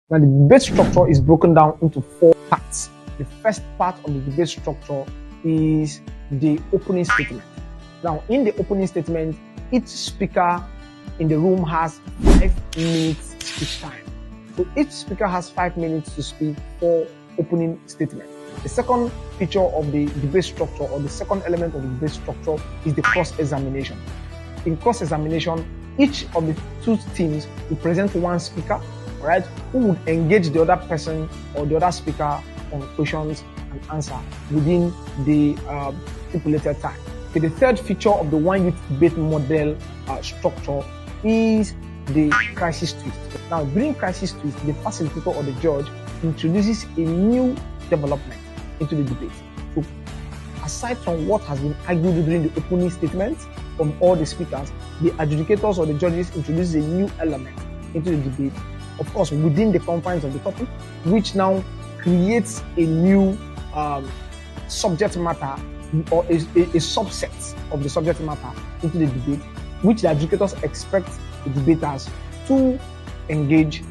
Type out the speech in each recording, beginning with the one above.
Now, the debate structure is broken down into four parts. The first part of the debate structure is the opening statement. Now, in the opening statement, each speaker in the room has 5 minutes speech time. So each speaker has 5 minutes to speak for opening statement. The second feature of the debate structure, or the second element of the debate structure, is the cross-examination. In cross-examination, each of the two teams will present one speaker, right, who would engage the other person or the other speaker on questions and answer within the stipulated time. Okay, the third feature of the one youth debate model structure is the crisis twist. Now, during crisis twist, the facilitator or the judge introduces a new development into the debate. So, aside from what has been argued during the opening statement from all the speakers, the adjudicators or the judges introduce a new element into the debate, of course, within the confines of the topic, which now creates a new subject matter, or a subset of the subject matter into the debate, which the adjudicators expect the debaters to engage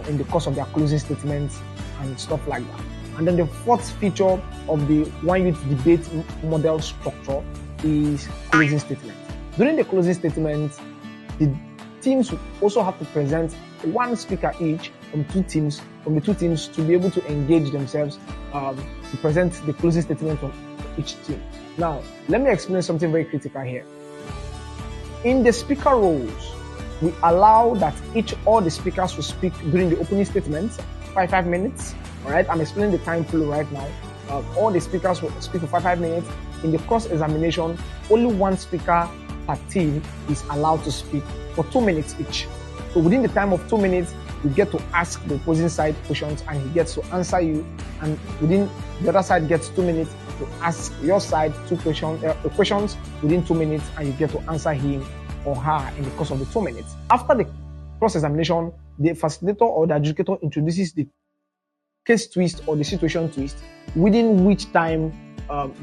in the course of their closing statements and stuff like that. And then the fourth feature of the one youth debate model structure is closing statement. During the closing statement, the teams also have to present one speaker each from the two teams to be able to engage themselves to present the closing statement from each team. Now, let me explain something very critical here. In the speaker roles, we allow that all the speakers will speak during the opening statement, 5 minutes. All right, I'm explaining the time flow right now. All the speakers will speak for 5 minutes. In the cross-examination, only one speaker per team is allowed to speak for 2 minutes each. So within the time of 2 minutes, you get to ask the opposing side questions and he gets to answer you. And within the other side gets 2 minutes to ask your side questions within 2 minutes, and you get to answer him or her in the course of the 2 minutes. After the cross-examination, the facilitator or the adjudicator introduces the case twist or the situation twist, within which time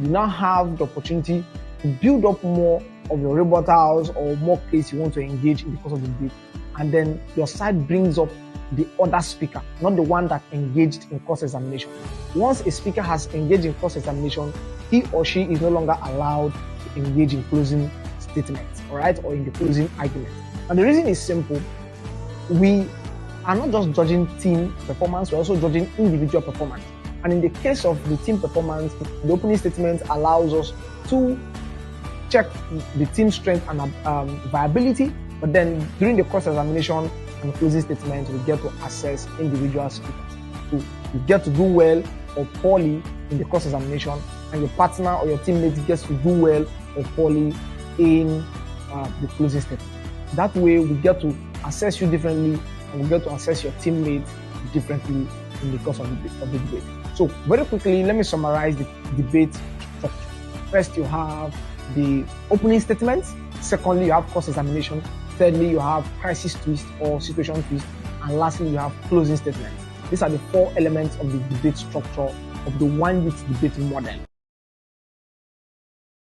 you now have the opportunity to build up more of your rebuttals or more case you want to engage in the course of the debate. And then your side brings up the other speaker, not the one that engaged in cross-examination. Once a speaker has engaged in cross-examination, he or she is no longer allowed to engage in closing statements, all right, or in the closing argument. And the reason is simple. We are not just judging team performance, we're also judging individual performance. And in the case of the team performance, the opening statement allows us to check the team strength and viability, but then during the cross-examination and closing statement, we get to assess individual speakers. So you get to do well or poorly in the cross-examination, and your partner or your teammate gets to do well or poorly in the closing statement. That way, we get to assess you differently, and we get to assess your teammate differently in the course of the debate. So very quickly, let me summarize the debate structure. First, you have the opening statement. Secondly, you have cross-examination. Thirdly, you have crisis twist or situation twist. And lastly, you have closing statement. These are the 4 elements of the debate structure of the one youth debate model.